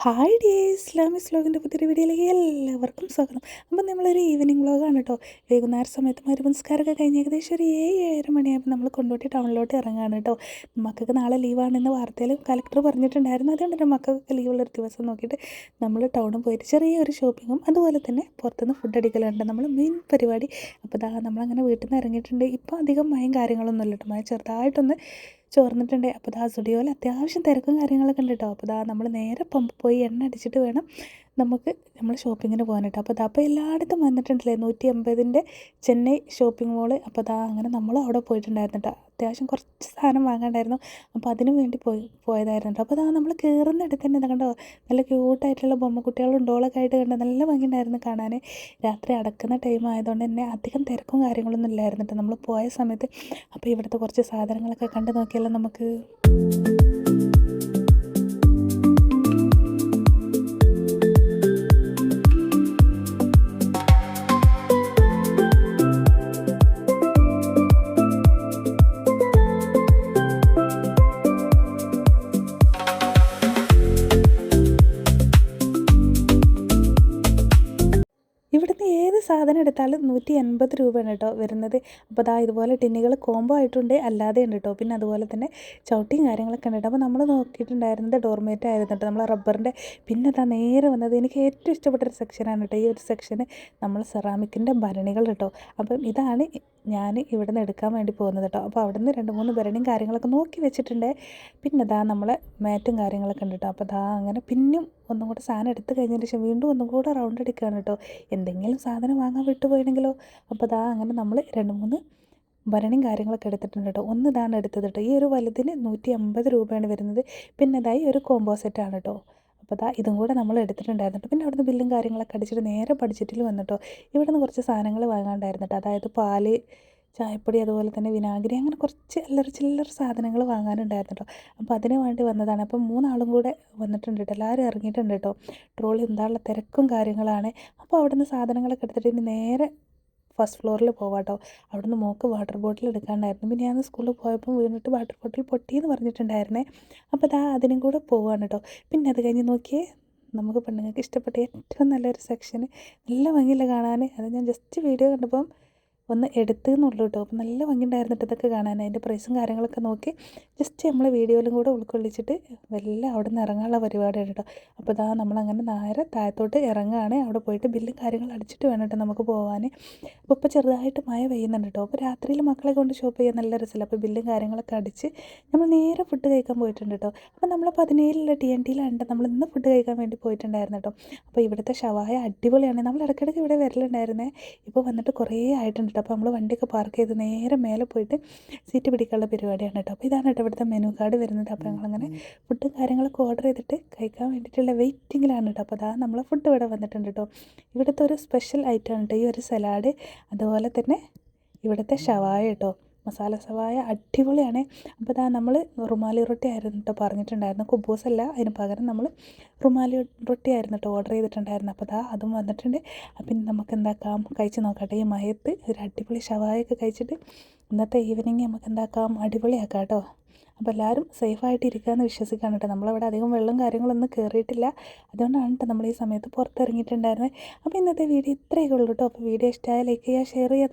Hi dears, Islamic വ്ലോഗിൻ്റെ പുതിയൊരു വീഡിയോയിലേക്ക് എല്ലാവർക്കും സ്വാഗതം. അപ്പം നമ്മളൊരു ഈവനിങ് വ്ലോഗാണ് കേട്ടോ. വൈകുന്നേര സമയത്ത് മരുമനസ്കാരമൊക്കെ കഴിഞ്ഞ് ഏകദേശം ഒരു 7-7:30 മണിയായപ്പോൾ നമ്മൾ കൊണ്ടോട്ടി ടൗണിലോട്ട് ഇറങ്ങുകയാണ് കേട്ടോ. മക്കൾക്ക് നാളെ ലീവാണെന്ന് വാർത്തയിൽ കലക്ടർ പറഞ്ഞിട്ടുണ്ടായിരുന്നു. അതുകൊണ്ട് തന്നെ മക്കൾക്ക് ലീവുള്ളൊരു ദിവസം നോക്കിയിട്ട് നമ്മൾ ടൗണിൽ പോയിട്ട് ചെറിയൊരു ഷോപ്പിങ്ങും അതുപോലെ തന്നെ പുറത്തുനിന്ന് ഫുഡ് അടിക്കലുണ്ട് നമ്മൾ മെയിൻ പരിപാടി. അപ്പോൾ നമ്മളങ്ങനെ വീട്ടിൽ നിന്ന് ഇറങ്ങിയിട്ടുണ്ട്. ഇപ്പോൾ അധികം മഴയും കാര്യങ്ങളൊന്നും ഇല്ല കേട്ടോ. മഴ ചെറുതായിട്ടൊന്ന് ചോർന്നിട്ടുണ്ട്. അപ്പോൾ സ്റ്റുഡിയോയിൽ അത്യാവശ്യം തിരക്കും കാര്യങ്ങളൊക്കെ ഉണ്ട് കേട്ടോ. അപ്പോൾ നമ്മൾ നേരെ പമ്പ് പോയി എണ്ണ അടിച്ചിട്ട് വേണം നമുക്ക് നമ്മൾ ഷോപ്പിങ്ങിന് പോകാൻ കേട്ടോ. അപ്പോൾ എല്ലായിടത്തും വന്നിട്ടുണ്ടല്ലേ 150-ൻ്റെ ചെന്നൈ ഷോപ്പിംഗ് മോള്. അപ്പോൾ അങ്ങനെ നമ്മൾ അവിടെ പോയിട്ടുണ്ടായിരുന്നു കേട്ടോ. അത്യാവശ്യം കുറച്ച് സാധനം വാങ്ങാണ്ടായിരുന്നു. അപ്പോൾ അതിന് വേണ്ടി പോയതായിരുന്നു കേട്ടോ. അപ്പോൾ നമ്മൾ കയറുന്നിടത്ത് തന്നെ കണ്ടോ, നല്ല ക്യൂട്ടായിട്ടുള്ള ബൊമ്മക്കുട്ടികളും ഡോളൊക്കെ ആയിട്ട് കണ്ടോ, നല്ല ഭംഗിയുണ്ടായിരുന്നു കാണാൻ. രാത്രി അടക്കുന്ന ടൈം ആയതുകൊണ്ട് തന്നെ അധികം തിരക്കും കാര്യങ്ങളൊന്നും ഇല്ലായിരുന്നു കേട്ടോ നമ്മൾ പോയ സമയത്ത്. അപ്പോൾ ഇവിടുത്തെ കുറച്ച് സാധനങ്ങളൊക്കെ കണ്ടു നോക്കിയാലോ നമുക്ക്. ഇവിടുന്ന് ഏത് സാധനം എടുത്താലും 180 രൂപയാണ് കേട്ടോ വരുന്നത്. അപ്പോൾ ഇതുപോലെ ടിന്നുകൾ കോംബോ ആയിട്ടുണ്ട്, അല്ലാതെ ഉണ്ട് കേട്ടോ. പിന്നെ അതുപോലെ തന്നെ ചവിട്ടിയും കാര്യങ്ങളൊക്കെ ഉണ്ട് കേട്ടോ. അപ്പോൾ നമ്മൾ നോക്കിയിട്ടുണ്ടായിരുന്നത് ഡോർമേറ്റ് ആയിരുന്നു കേട്ടോ, നമ്മൾ റബ്ബറിൻ്റെ. പിന്നെ നേരെ വന്നത് എനിക്ക് ഏറ്റവും ഇഷ്ടപ്പെട്ടൊരു സെക്ഷനാണ് കേട്ടോ. ഈ ഒരു സെക്ഷന് നമ്മൾ സെറാമിക്കിൻ്റെ ഭരണികൾ കേട്ടോ. അപ്പം ഇതാണ് ഞാൻ ഇവിടെ നിന്ന് എടുക്കാൻ വേണ്ടി പോകുന്നത് കേട്ടോ. അപ്പോൾ അവിടെ നിന്ന് 2-3 ഭരണിയും കാര്യങ്ങളൊക്കെ നോക്കി വെച്ചിട്ടുണ്ട്. പിന്നെ നമ്മളെ മാറ്റും കാര്യങ്ങളൊക്കെ ഉണ്ട് കേട്ടോ. അപ്പോൾ അങ്ങനെ പിന്നെയും ഒന്നും കൂടെ സാധനം എടുത്ത് കഴിഞ്ഞതിന് ശേഷം വീണ്ടും ഒന്നും കൂടെ റൗണ്ട് അടിക്കുകയാണ് കേട്ടോ. എന്തെങ്കിലും സാധനം വാങ്ങാൻ വിട്ടുപോയെങ്കിലോ. അപ്പോൾ അങ്ങനെ നമ്മൾ 2-3 ഭരണിയും കാര്യങ്ങളൊക്കെ എടുത്തിട്ടുണ്ട് കേട്ടോ. ഒന്ന് എടുത്തത് കേട്ടോ. ഈ ഒരു വലുതിന് 150 രൂപയാണ് വരുന്നത്. പിന്നെ ഒരു കോംബോ സെറ്റാണ് കേട്ടോ. അപ്പോൾ ഇതും കൂടെ നമ്മൾ എടുത്തിട്ടുണ്ടായിരുന്നു കേട്ടോ. പിന്നെ അവിടുന്ന് ബില്ലും കാര്യങ്ങളൊക്കെ അടിച്ചിട്ട് നേരെ ബഡ്ജറ്റിൽ വന്നിട്ടോ. ഇവിടെ നിന്ന് കുറച്ച് സാധനങ്ങൾ വാങ്ങാണ്ടായിരുന്നു കേട്ടോ. അതായത് പാല്, ചായപ്പൊടി, അതുപോലെ തന്നെ വിനാഗിരി, അങ്ങനെ കുറച്ച് ചില്ലറ സാധനങ്ങൾ വാങ്ങാനുണ്ടായിരുന്നു കേട്ടോ. അപ്പോൾ അതിന് വേണ്ടി വന്നതാണ്. അപ്പം 3 ആളും കൂടെ വന്നിട്ടുണ്ട് കേട്ടോ. എല്ലാവരും ഇറങ്ങിയിട്ടുണ്ട് കേട്ടോ. ട്രോളി എന്താണുള്ള തിരക്കും കാര്യങ്ങളാണ്. അപ്പോൾ അവിടുന്ന് സാധനങ്ങളൊക്കെ എടുത്തിട്ട് ഇനി നേരെ ഫസ്റ്റ് ഫ്ലോറിൽ പോവാം കേട്ടോ. അവിടുന്ന് മോൾക്ക് വാട്ടർ ബോട്ടിൽ എടുക്കാണ്ടായിരുന്നു. പിന്നെ ഞാൻ സ്കൂളിൽ പോയപ്പോൾ വീണിട്ട് വാട്ടർ ബോട്ടിൽ പൊട്ടിയെന്ന് പറഞ്ഞിട്ടുണ്ടായിരുന്നേ. അപ്പോൾ അതിനും കൂടെ പോവാണ് കേട്ടോ. പിന്നെ അത് കഴിഞ്ഞ് നോക്കിയേ, നമുക്ക് പെണ്ണുങ്ങൾക്ക് ഇഷ്ടപ്പെട്ട ഏറ്റവും നല്ലൊരു സെക്ഷന്, നല്ല ഭംഗിയില്ല കാണാൻ. അത് ഞാൻ ജസ്റ്റ് വീഡിയോ കണ്ടപ്പം ഒന്ന് എടുത്തെന്നുള്ളൂ കേട്ടോ. അപ്പോൾ നല്ല ഭംഗിയുണ്ടായിരുന്നിട്ട് ഇതൊക്കെ കാണാൻ. അതിൻ്റെ പ്രൈസും കാര്യങ്ങളൊക്കെ നോക്കി ജസ്റ്റ് നമ്മൾ വീഡിയോയിലും കൂടെ ഉൾക്കൊള്ളിച്ചിട്ട് എല്ലാം അവിടെ നിന്ന് ഇറങ്ങാനുള്ള പരിപാടിയാണ് കേട്ടോ. അപ്പോൾ നമ്മളങ്ങനെ നേരെ താഴത്തോട്ട് ഇറങ്ങുകയാണ്. അവിടെ പോയിട്ട് ബില്ലും കാര്യങ്ങളും അടിച്ചിട്ട് വേണം കേട്ടോ നമുക്ക് പോകാൻ. അപ്പോൾ ഇപ്പോൾ ചെറുതായിട്ട് മഴ പെയ്യുന്നുണ്ട് കേട്ടോ. അപ്പോൾ രാത്രിയിൽ മക്കളെ കൊണ്ട് ഷോപ്പ് ചെയ്യാൻ നല്ല രസമില്ല. അപ്പോൾ ബില്ലും കാര്യങ്ങളൊക്കെ അടിച്ച് നമ്മൾ നേരെ ഫുഡ് കഴിക്കാൻ പോയിട്ടുണ്ട് കേട്ടോ. അപ്പോൾ നമ്മൾ 17-ലെ TNTയിലാണ് നമ്മൾ ഇന്ന് ഫുഡ് കഴിക്കാൻ വേണ്ടി പോയിട്ടുണ്ടായിരുന്നു കേട്ടോ. അപ്പോൾ ഇവിടുത്തെ ഷവായ അടിപൊളിയാണ്. നമ്മൾ ഇടയ്ക്കിടയ്ക്ക് ഇവിടെ വരലുണ്ടായിരുന്നേ. ഇപ്പോൾ വന്നിട്ട് കുറേ ആയിട്ടുണ്ട്. അപ്പോൾ നമ്മൾ വണ്ടിയൊക്കെ പാർക്ക് ചെയ്ത് നേരെ മേലെ പോയിട്ട് സീറ്റ് പിടിക്കാനുള്ള പരിപാടിയാണ് കേട്ടോ. അപ്പോൾ ഇതാണ് കേട്ടോ ഇവിടുത്തെ മെനു കാർഡ് വരുന്നത്. അപ്പോൾ ഞങ്ങളങ്ങനെ ഫുഡും കാര്യങ്ങളൊക്കെ ഓർഡർ ചെയ്തിട്ട് കഴിക്കാൻ വേണ്ടിയിട്ടുള്ള വെയിറ്റിങ്ങിലാണ് കേട്ടോ. അപ്പോൾ നമ്മളെ ഫുഡ് ഇവിടെ വന്നിട്ടുണ്ട് കേട്ടോ. ഇവിടുത്തെ ഒരു സ്പെഷ്യൽ ഐറ്റമാണ് കേട്ടോ ഈ ഒരു സലാഡ്, അതുപോലെ തന്നെ ഇവിടുത്തെ ഷവായ കേട്ടോ. മസാല ഷവായ അടിപൊളിയാണ്. അപ്പോൾ നമ്മൾ റുമാലി റൊട്ടി ആയിരുന്നു കേട്ടോ പറഞ്ഞിട്ടുണ്ടായിരുന്നു. കുബൂസല്ല, അതിന് പകരം നമ്മൾ റുമാലി റൊട്ടി ആയിരുന്നു കേട്ടോ ഓർഡർ ചെയ്തിട്ടുണ്ടായിരുന്നു. അപ്പോൾ അതും വന്നിട്ടുണ്ട്. അപ്പം നമുക്ക് എന്താക്കാം, കഴിച്ച് നോക്കട്ടെ. ഈ മയത്ത് ഒരു അടിപൊളി ഷവായൊക്കെ കഴിച്ചിട്ട് ഇന്നത്തെ ഈവനിങ് നമുക്ക് എന്താക്കാം, അടിപൊളിയാക്കാം കേട്ടോ. അപ്പോൾ എല്ലാവരും സേഫായിട്ട് ഇരിക്കാമെന്ന് വിശ്വസിക്കുകയാണ് കേട്ടോ. നമ്മളവിടെ അധികം വെള്ളം കാര്യങ്ങളൊന്നും കയറിയിട്ടില്ല. അതുകൊണ്ടാണ് കേട്ടോ നമ്മൾ ഈ സമയത്ത് പുറത്തിറങ്ങിയിട്ടുണ്ടായിരുന്നത്. അപ്പോൾ ഇന്നത്തെ വീഡിയോ ഇത്രയൊക്കെ ഉള്ളൂ കേട്ടോ. അപ്പോൾ വീഡിയോ ഇഷ്ടമായ ലൈക്ക് ചെയ്യുക, ഷെയർ ചെയ്യുക.